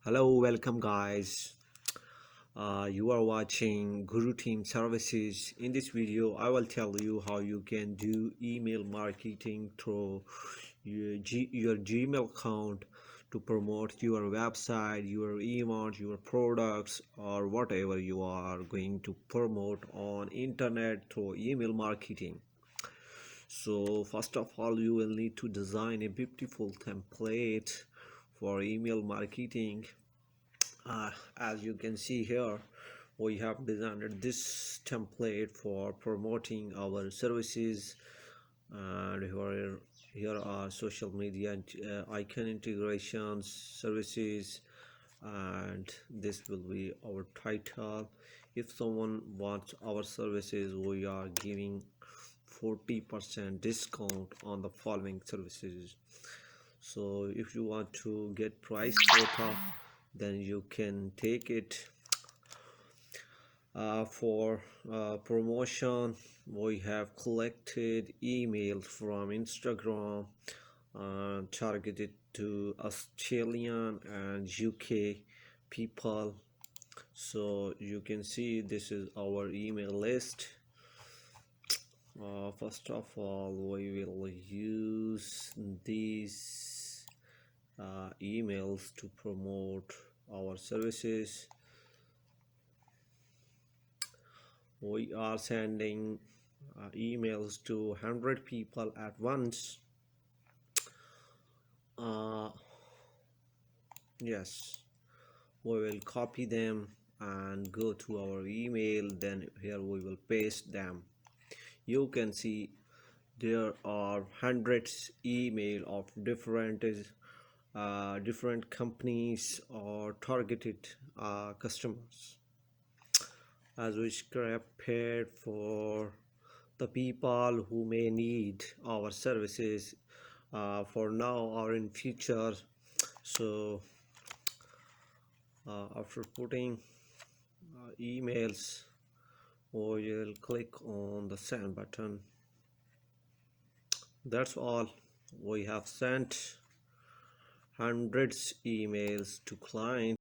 Hello, welcome guys. You are watching Guru Team Services. In this video, I will tell you how you can do email marketing through your Gmail account to promote your website, your event, your products, or whatever you are going to promote on internet through email marketing. So first of all, you will need to design a beautiful template for email marketing. As you can see here, we have designed this template for promoting our services, and here are social media and icon integrations services, and this will be our title. If someone wants our services, we are giving 40% discount on the following services. So if you want to get price quota, then you can take it. For promotion, we have collected emails from Instagram targeted to Australian and UK people. So you can see this is our email list. First of all, we will use these emails to promote our services. We are sending emails to 100 people at once. Yes, we will copy them and go to our email, then here we will paste them. You can see there are hundreds email of different companies or targeted customers, as we prepared for the people who may need our services for now or in future. So after putting emails, we will click on the send button. That's all. We have sent hundreds emails to clients.